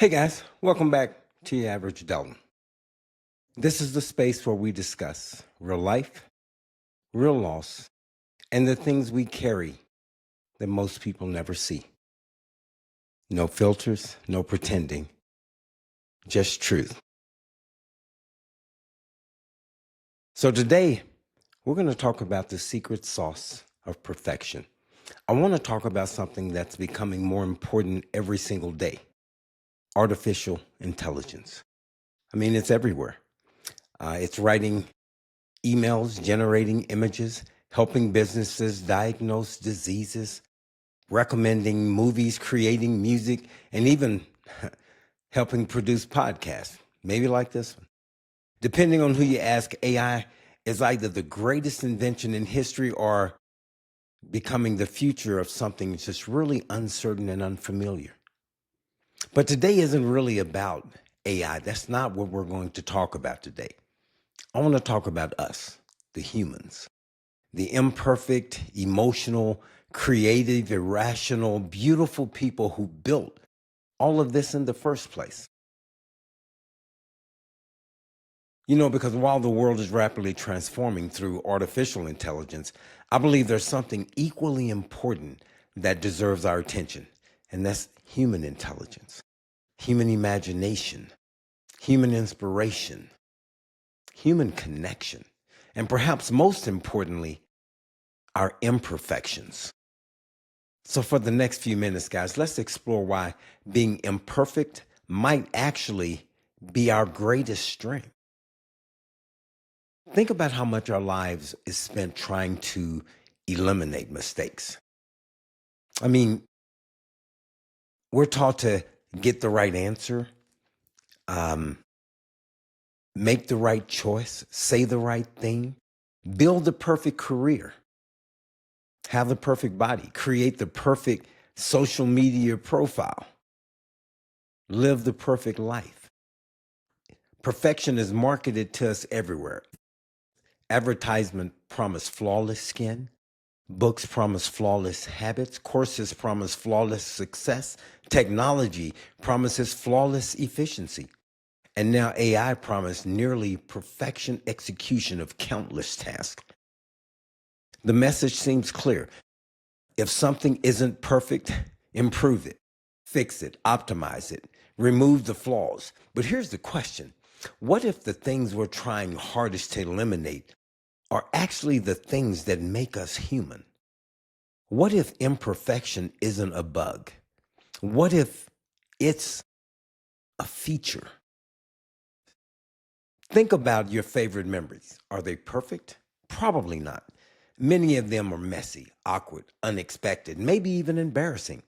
Hey guys, welcome back to Your Average Dalton. This is the space where we discuss real life, real loss, and the things we carry that most people never see. No filters, no pretending, just truth. So today, we're going to talk about the secret sauce of perfection. I want to talk about something that's becoming more important every single day: artificial intelligence. I mean, it's everywhere. It's writing emails, generating images, helping businesses diagnose diseases, recommending movies, creating music, and even helping produce podcasts, maybe like this one. Depending on who you ask, AI is either the greatest invention in history or becoming the future of something that's just really uncertain and unfamiliar. But today isn't really about AI. That's not what we're going to talk about today. I want to talk about us, the humans, the imperfect, emotional, creative, irrational, beautiful people who built all of this in the first place. Because while the world is rapidly transforming through artificial intelligence, I believe there's something equally important that deserves our attention, and that's human intelligence, human imagination, human inspiration, human connection, and perhaps most importantly, our imperfections. So for the next few minutes, guys, let's explore why being imperfect might actually be our greatest strength. Think about how much our lives is spent trying to eliminate mistakes. I mean, we're taught to get the right answer, um, make the right choice, say the right thing, build the perfect career, have the perfect body, create the perfect social media profile, live the perfect life. Perfection is marketed to us everywhere. Advertisement promise flawless skin. Books promise flawless habits. Courses promise flawless success. Technology promises flawless efficiency. And now AI promises nearly perfection execution of countless tasks. The message seems clear. If something isn't perfect, improve it, fix it, optimize it, remove the flaws. But here's the question. What if the things we're trying hardest to eliminate are actually the things that make us human? What if imperfection isn't a bug? What if it's a feature? Think about your favorite memories. Are they perfect? Probably not. Many of them are messy, awkward, unexpected, maybe even embarrassing.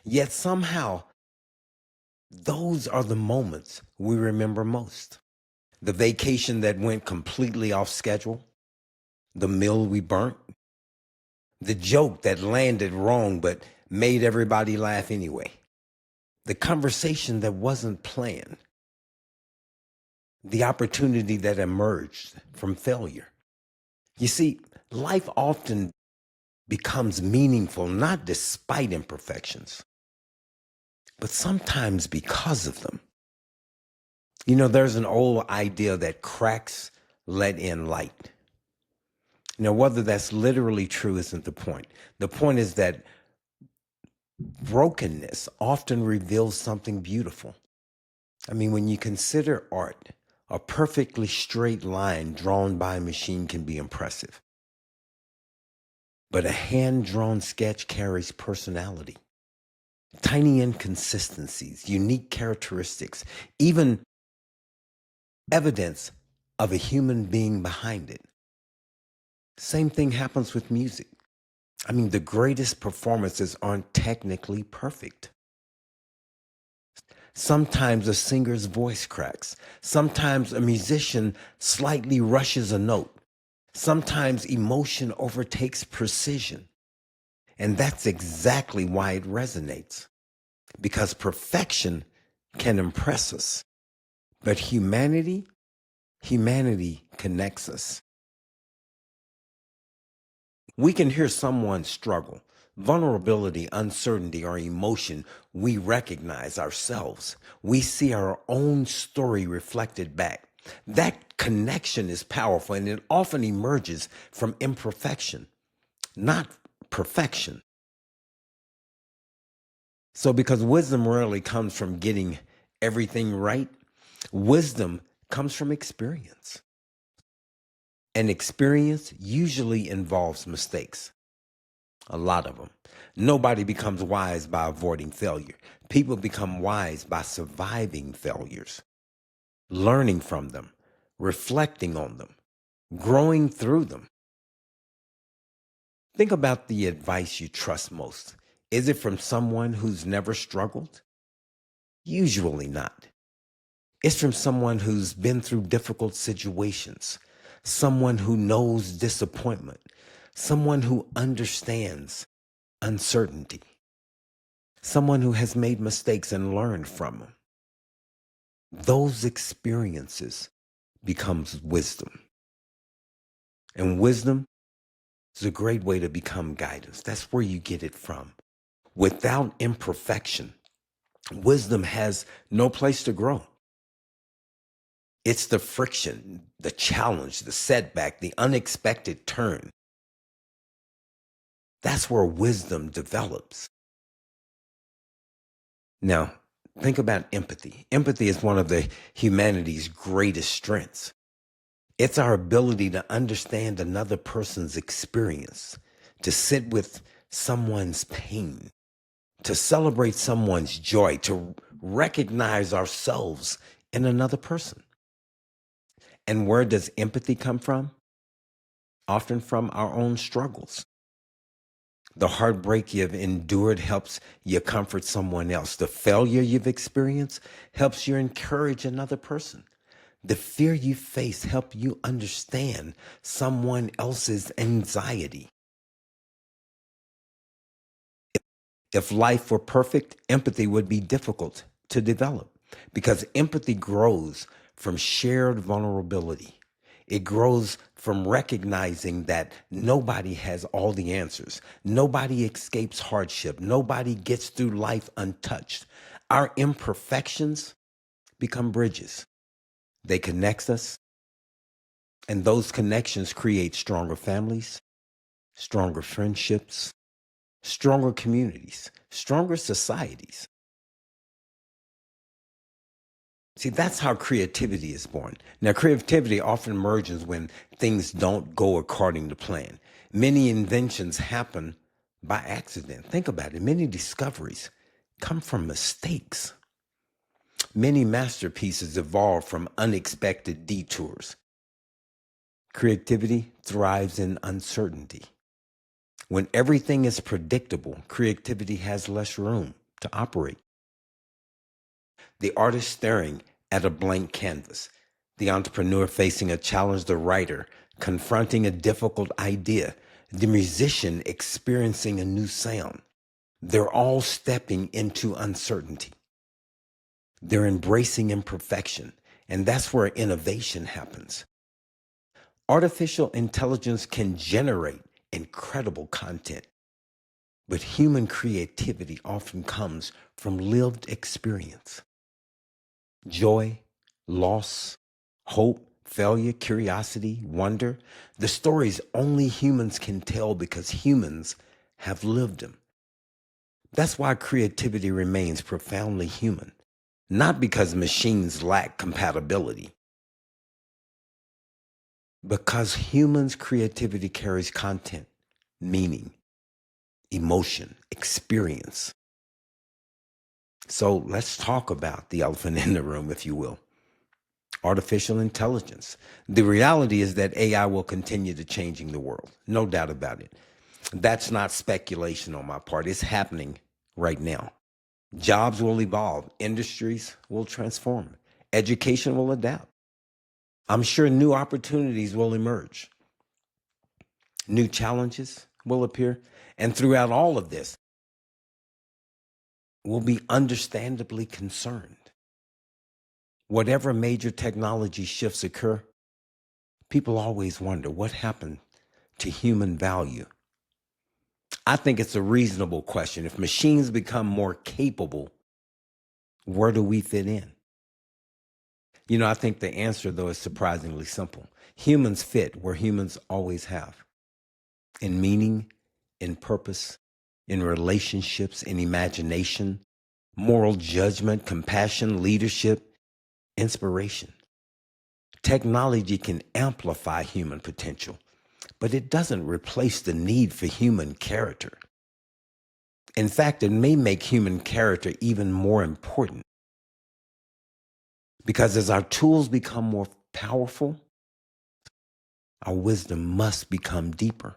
Yet somehow, those are the moments we remember most. The vacation that went completely off schedule, the meal we burnt, the joke that landed wrong but made everybody laugh anyway, the conversation that wasn't planned, the opportunity that emerged from failure. You see, life often becomes meaningful not despite imperfections, but sometimes because of them. There's an old idea that cracks let in light. Whether that's literally true isn't the point. The point is that brokenness often reveals something beautiful. I mean, when you consider art, a perfectly straight line drawn by a machine can be impressive. But a hand-drawn sketch carries personality, tiny inconsistencies, unique characteristics, even evidence of a human being behind it. Same thing happens with music. I mean, the greatest performances aren't technically perfect. Sometimes a singer's voice cracks. Sometimes a musician slightly rushes a note. Sometimes emotion overtakes precision. And that's exactly why it resonates. Because perfection can impress us. But humanity connects us. We can hear someone struggle, Vulnerability, uncertainty, or emotion, we recognize ourselves. We see our own story reflected back. That connection is powerful and it often emerges from imperfection, not perfection. So, because wisdom rarely comes from getting everything right, wisdom comes from experience. And experience usually involves mistakes, a lot of them. Nobody becomes wise by avoiding failure. People become wise by surviving failures, learning from them, reflecting on them, growing through them. Think about the advice you trust most. Is it from someone who's never struggled? Usually not. It's from someone who's been through difficult situations, someone who knows disappointment, someone who understands uncertainty, someone who has made mistakes and learned from them. Those experiences becomes wisdom. And wisdom is a great way to become guidance. That's where you get it from. Without imperfection, wisdom has no place to grow. It's the friction, the challenge, the setback, the unexpected turn. That's where wisdom develops. Now, think about empathy. Empathy is one of the humanity's greatest strengths. It's our ability to understand another person's experience, to sit with someone's pain, to celebrate someone's joy, to recognize ourselves in another person. And where does empathy come from? Often from our own struggles. The heartbreak you've endured helps you comfort someone else. The failure you've experienced helps you encourage another person. The fear you face helps you understand someone else's anxiety. If life were perfect, empathy would be difficult to develop because empathy grows from shared vulnerability. It grows from recognizing that nobody has all the answers. Nobody escapes hardship. Nobody gets through life untouched. Our imperfections become bridges. They connect us, and those connections create stronger families, stronger friendships, stronger communities, stronger societies. See, that's how creativity is born. Now, creativity often emerges when things don't go according to plan. Many inventions happen by accident. Think about it. Many discoveries come from mistakes. Many masterpieces evolve from unexpected detours. Creativity thrives in uncertainty. When everything is predictable, creativity has less room to operate. The artist staring at a blank canvas, the entrepreneur facing a challenge, the writer confronting a difficult idea, the musician experiencing a new sound. They're all stepping into uncertainty. They're embracing imperfection, and that's where innovation happens. Artificial intelligence can generate incredible content, but human creativity often comes from lived experience. Joy, loss, hope, failure, curiosity, wonder. The stories only humans can tell because humans have lived them. That's why creativity remains profoundly human, not because machines lack compatibility, because humans' creativity carries content, meaning, emotion, experience. So let's talk about the elephant in the room, if you will. Artificial intelligence. The reality is that AI will continue to changing the world. No doubt about it. That's not speculation on my part. It's happening right now. Jobs will evolve. Industries will transform. Education will adapt. I'm sure new opportunities will emerge. New challenges will appear. And throughout all of this, we'll be understandably concerned. Whatever major technology shifts occur, people always wonder what happened to human value. I think it's a reasonable question. If machines become more capable, where do we fit in? I think the answer, though, is surprisingly simple. Humans fit where humans always have, in meaning, in purpose, in relationships, in imagination, moral judgment, compassion, leadership, inspiration. Technology can amplify human potential, but it doesn't replace the need for human character. In fact, it may make human character even more important because as our tools become more powerful, our wisdom must become deeper.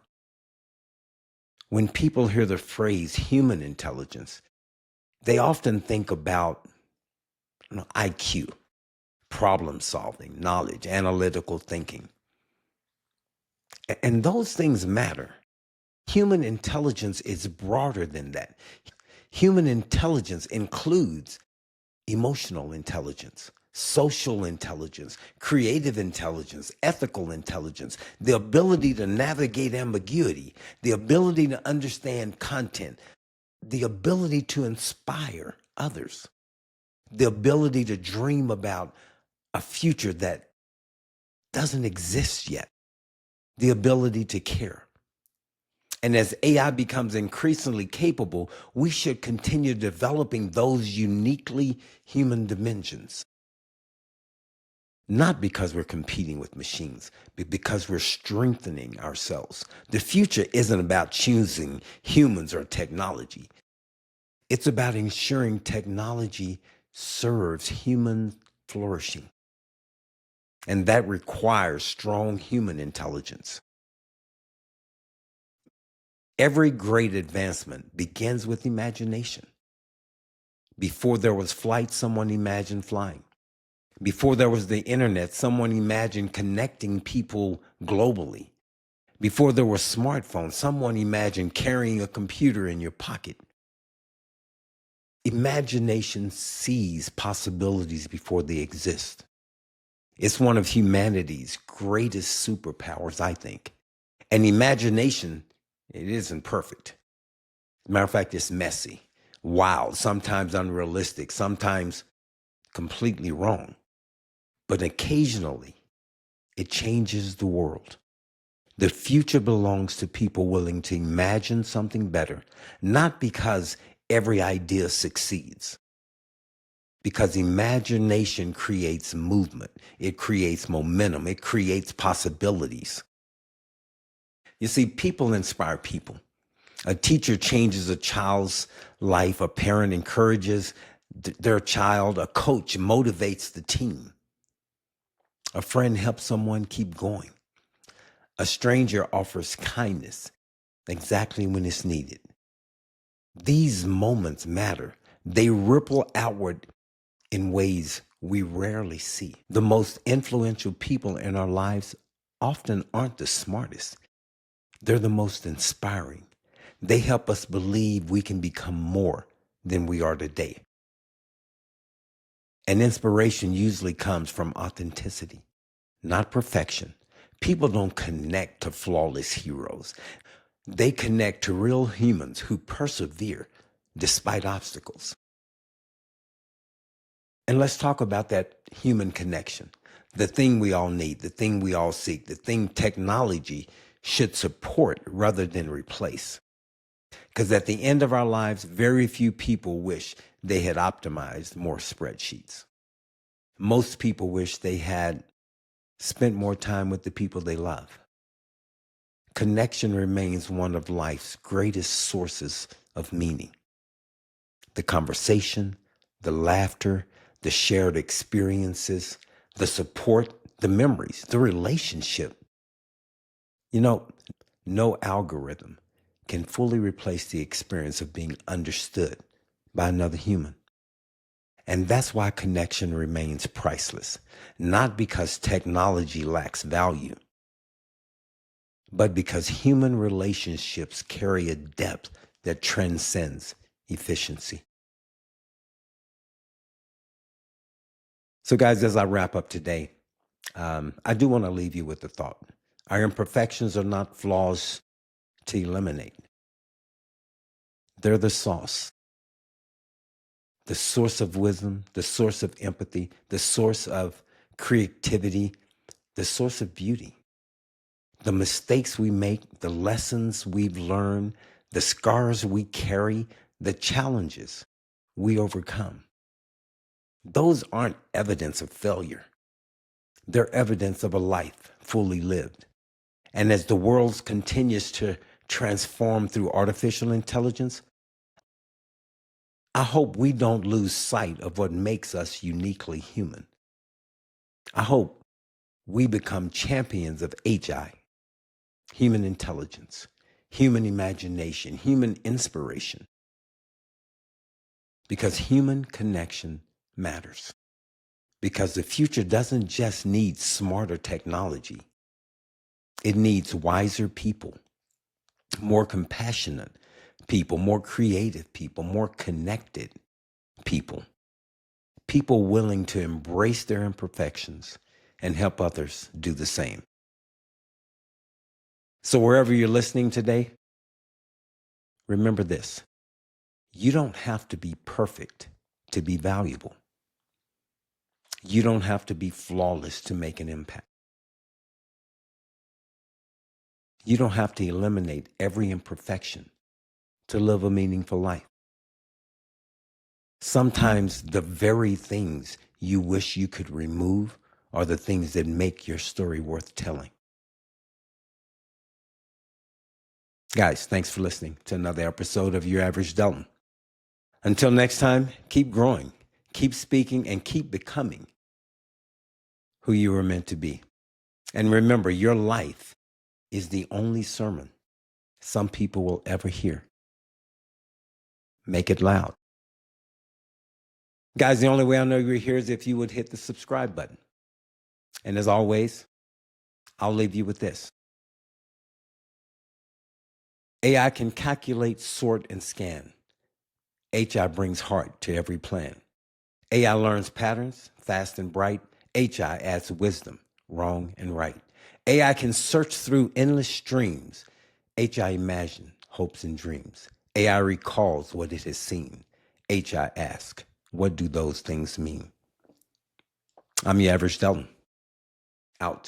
When people hear the phrase human intelligence, they often think about IQ, problem solving, knowledge, analytical thinking. And those things matter. Human intelligence is broader than that. Human intelligence includes emotional intelligence, social intelligence, creative intelligence, ethical intelligence, the ability to navigate ambiguity, the ability to understand content, the ability to inspire others, the ability to dream about a future that doesn't exist yet, the ability to care. And as AI becomes increasingly capable, we should continue developing those uniquely human dimensions. Not because we're competing with machines, but because we're strengthening ourselves. The future isn't about choosing humans or technology. It's about ensuring technology serves human flourishing. And that requires strong human intelligence. Every great advancement begins with imagination. Before there was flight, someone imagined flying. Before there was the internet, someone imagined connecting people globally. Before there were smartphones, someone imagined carrying a computer in your pocket. Imagination sees possibilities before they exist. It's one of humanity's greatest superpowers, I think. And imagination, it isn't perfect. As a matter of fact, it's messy, wild, sometimes unrealistic, sometimes completely wrong. But occasionally, it changes the world. The future belongs to people willing to imagine something better, not because every idea succeeds, because imagination creates movement, it creates momentum, it creates possibilities. You see, people inspire people. A teacher changes a child's life, a parent encourages their child, a coach motivates the team, a friend helps someone keep going. A stranger offers kindness exactly when it's needed. These moments matter. They ripple outward in ways we rarely see. The most influential people in our lives often aren't the smartest. They're the most inspiring. They help us believe we can become more than we are today. And inspiration usually comes from authenticity, not perfection. People don't connect to flawless heroes. They connect to real humans who persevere despite obstacles. And let's talk about that human connection, the thing we all need, the thing we all seek, the thing technology should support rather than replace. Because at the end of our lives, very few people wish they had optimized more spreadsheets. Most people wish they had spent more time with the people they love. Connection remains one of life's greatest sources of meaning. The conversation, the laughter, the shared experiences, the support, the memories, the relationship. You know, no algorithm can fully replace the experience of being understood by another human. And that's why connection remains priceless, not because technology lacks value, but because human relationships carry a depth that transcends efficiency. So, guys, as I wrap up today, I do want to leave you with the thought. Our imperfections are not flaws to eliminate. They're the sauce, the source of wisdom, the source of empathy, the source of creativity, the source of beauty. The mistakes we make, the lessons we've learned, the scars we carry, the challenges we overcome. Those aren't evidence of failure. They're evidence of a life fully lived. And as the world continues to transform through artificial intelligence, I hope we don't lose sight of what makes us uniquely human. I hope we become champions of HI, human intelligence, human imagination, human inspiration, because human connection matters. Because the future doesn't just need smarter technology. It needs wiser people, more compassionate people, more creative people, more connected people, people willing to embrace their imperfections and help others do the same. So wherever you're listening today, remember this: you don't have to be perfect to be valuable. You don't have to be flawless to make an impact. You don't have to eliminate every imperfection to live a meaningful life. Sometimes the very things you wish you could remove are the things that make your story worth telling. Guys, thanks for listening to another episode of Your Average Dalton. Until next time, keep growing, keep speaking, and keep becoming who you were meant to be. And remember, your life is the only sermon some people will ever hear. Make it loud. Guys, the only way I know you're here is if you would hit the subscribe button. And as always, I'll leave you with this. AI can calculate, sort, and scan. HI brings heart to every plan. AI learns patterns, fast and bright. HI adds wisdom, wrong and right. AI can search through endless streams. HI imagines hopes and dreams. AI recalls what it has seen. HI asks, what do those things mean? I'm Your Average Dalton. Out.